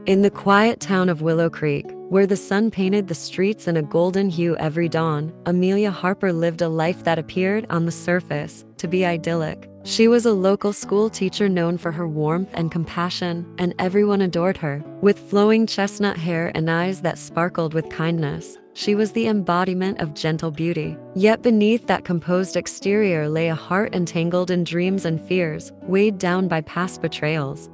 In the quiet town of Willow Creek, where the sun painted the streets in a golden hue every dawn, Amelia Harper lived a life that appeared, on the surface, to be idyllic. She was a local school teacher known for her warmth and compassion, and everyone adored her. With flowing chestnut hair and eyes that sparkled with kindness, she was the embodiment of gentle beauty. Yet beneath that composed exterior lay a heart entangled in dreams and fears, weighed down by past betrayals.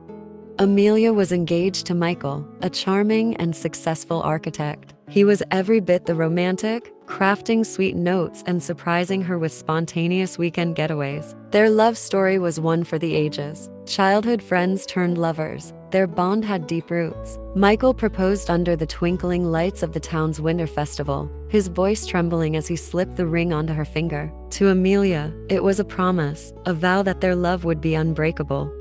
Amelia was engaged to Michael, a charming and successful architect. He was every bit the romantic, crafting sweet notes and surprising her with spontaneous weekend getaways. Their love story was one for the ages. Childhood friends turned lovers. Their bond had deep roots. Michael proposed under the twinkling lights of the town's winter festival, his voice trembling as he slipped the ring onto her finger. To Amelia, it was a promise, a vow that their love would be unbreakable.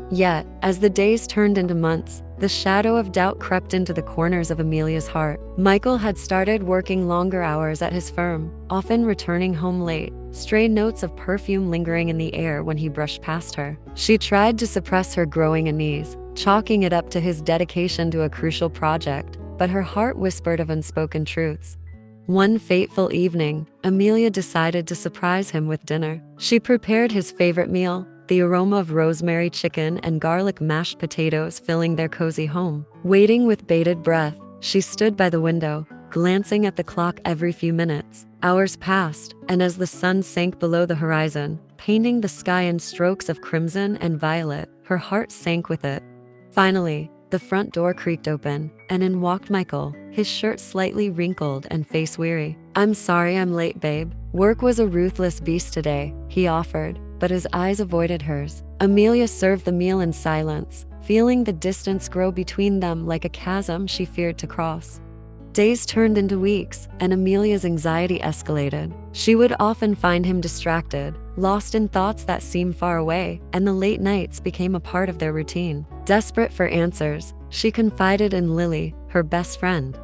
Yet, as the days turned into months, the shadow of doubt crept into the corners of Amelia's heart. Michael had started working longer hours at his firm, often returning home late, stray notes of perfume lingering in the air when he brushed past her. She tried to suppress her growing unease, chalking it up to his dedication to a crucial project, but her heart whispered of unspoken truths. One fateful evening, Amelia decided to surprise him with dinner. She prepared his favorite meal, the aroma of rosemary chicken and garlic mashed potatoes filling their cozy home. Waiting with bated breath, she stood by the window, glancing at the clock every few minutes. Hours passed, and as the sun sank below the horizon, painting the sky in strokes of crimson and violet, her heart sank with it. Finally, the front door creaked open, and in walked Michael, his shirt slightly wrinkled and face weary. "I'm sorry I'm late, babe. Work was a ruthless beast today," he offered, but his eyes avoided hers. Amelia served the meal in silence, feeling the distance grow between them like a chasm she feared to cross. Days turned into weeks, and Amelia's anxiety escalated. She would often find him distracted, lost in thoughts that seemed far away, and the late nights became a part of their routine. Desperate for answers, she confided in Lily, her best friend.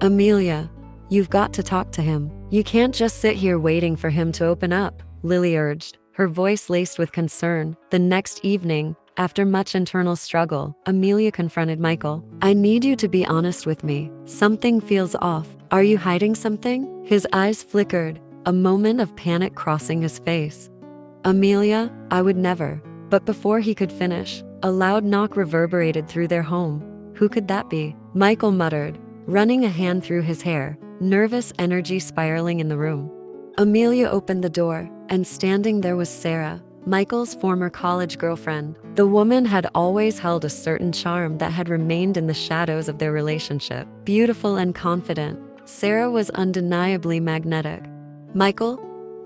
"Amelia, you've got to talk to him. You can't just sit here waiting for him to open up," Lily urged, her voice laced with concern. The next evening, after much internal struggle, Amelia confronted Michael. "I need you to be honest with me. Something feels off. Are you hiding something?" His eyes flickered, a moment of panic crossing his face. "Amelia, I would never." But before he could finish, a loud knock reverberated through their home. Who could that be? Michael muttered, running a hand through his hair, nervous energy spiraling in the room. Amelia opened the door, and standing there was Sarah, Michael's former college girlfriend. The woman had always held a certain charm that had remained in the shadows of their relationship. Beautiful and confident, Sarah was undeniably magnetic. "Michael,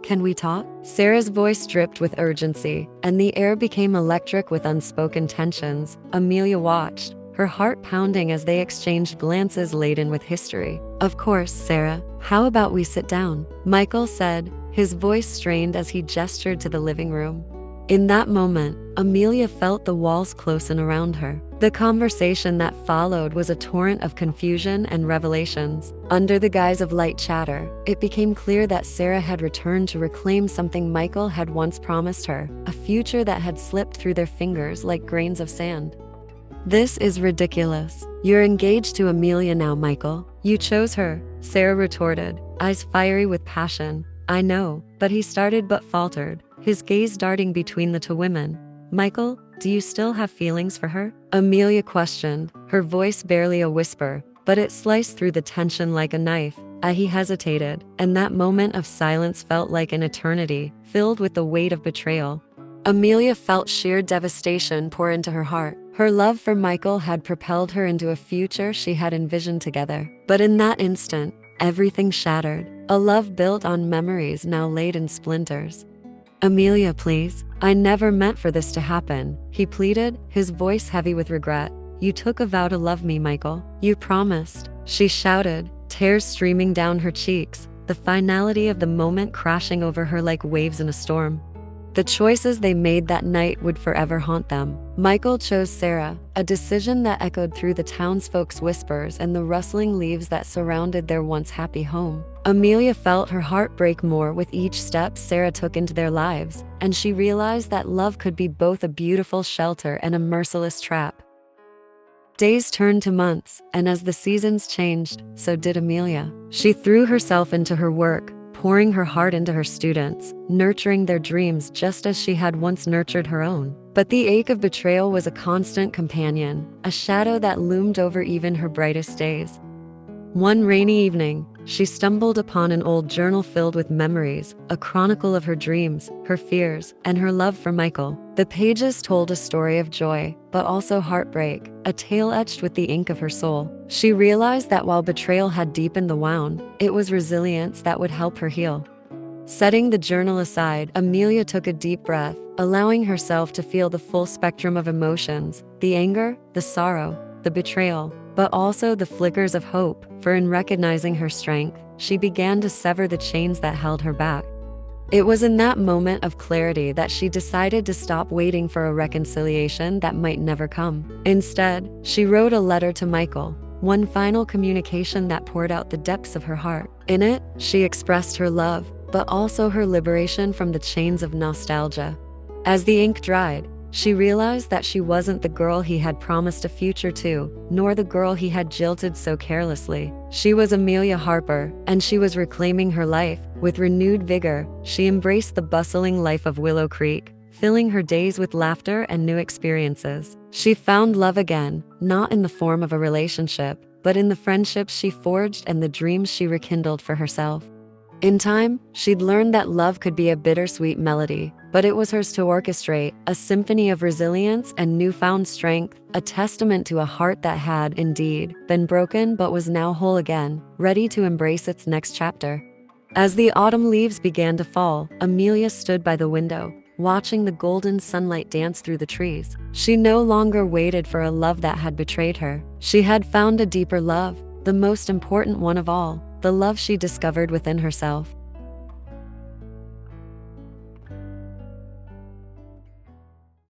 can we talk?" Sarah's voice dripped with urgency, and the air became electric with unspoken tensions. Amelia watched, her heart pounding as they exchanged glances laden with history. "Of course, Sarah. How about we sit down?" Michael said, his voice strained as he gestured to the living room. In that moment, Amelia felt the walls closen around her. The conversation that followed was a torrent of confusion and revelations. Under the guise of light chatter, it became clear that Sarah had returned to reclaim something Michael had once promised her, a future that had slipped through their fingers like grains of sand. "This is ridiculous. You're engaged to Amelia now, Michael. You chose her," Sarah retorted, eyes fiery with passion. "I know," but he started but faltered, his gaze darting between the two women. "Michael, do you still have feelings for her?" Amelia questioned, her voice barely a whisper, but it sliced through the tension like a knife. He hesitated, and that moment of silence felt like an eternity, filled with the weight of betrayal. Amelia felt sheer devastation pour into her heart. Her love for Michael had propelled her into a future she had envisioned together. But in that instant, everything shattered. A love built on memories now laid in splinters. "Amelia, please. I never meant for this to happen," he pleaded, his voice heavy with regret. "You took a vow to love me, Michael. You promised." She shouted, tears streaming down her cheeks, the finality of the moment crashing over her like waves in a storm. The choices they made that night would forever haunt them. Michael chose Sarah, a decision that echoed through the townsfolk's whispers and the rustling leaves that surrounded their once happy home. Amelia felt her heart break more with each step Sarah took into their lives, and she realized that love could be both a beautiful shelter and a merciless trap. Days turned to months, and as the seasons changed, so did Amelia. She threw herself into her work, pouring her heart into her students, nurturing their dreams just as she had once nurtured her own. But the ache of betrayal was a constant companion, a shadow that loomed over even her brightest days. One rainy evening, she stumbled upon an old journal filled with memories, a chronicle of her dreams, her fears, and her love for Michael. The pages told a story of joy, but also heartbreak, a tale etched with the ink of her soul. She realized that while betrayal had deepened the wound, it was resilience that would help her heal. Setting the journal aside, Amelia took a deep breath, allowing herself to feel the full spectrum of emotions, the anger, the sorrow, the betrayal, but also the flickers of hope, for in recognizing her strength, she began to sever the chains that held her back. It was in that moment of clarity that she decided to stop waiting for a reconciliation that might never come. Instead, she wrote a letter to Michael, one final communication that poured out the depths of her heart. In it, she expressed her love, but also her liberation from the chains of nostalgia. As the ink dried, she realized that she wasn't the girl he had promised a future to, nor the girl he had jilted so carelessly. She was Amelia Harper, and she was reclaiming her life. With renewed vigor, she embraced the bustling life of Willow Creek, filling her days with laughter and new experiences. She found love again, not in the form of a relationship, but in the friendships she forged and the dreams she rekindled for herself. In time, she'd learned that love could be a bittersweet melody, but it was hers to orchestrate, a symphony of resilience and newfound strength, a testament to a heart that had, indeed, been broken but was now whole again, ready to embrace its next chapter. As the autumn leaves began to fall, Amelia stood by the window, watching the golden sunlight dance through the trees. She no longer waited for a love that had betrayed her. She had found a deeper love, the most important one of all, the love she discovered within herself.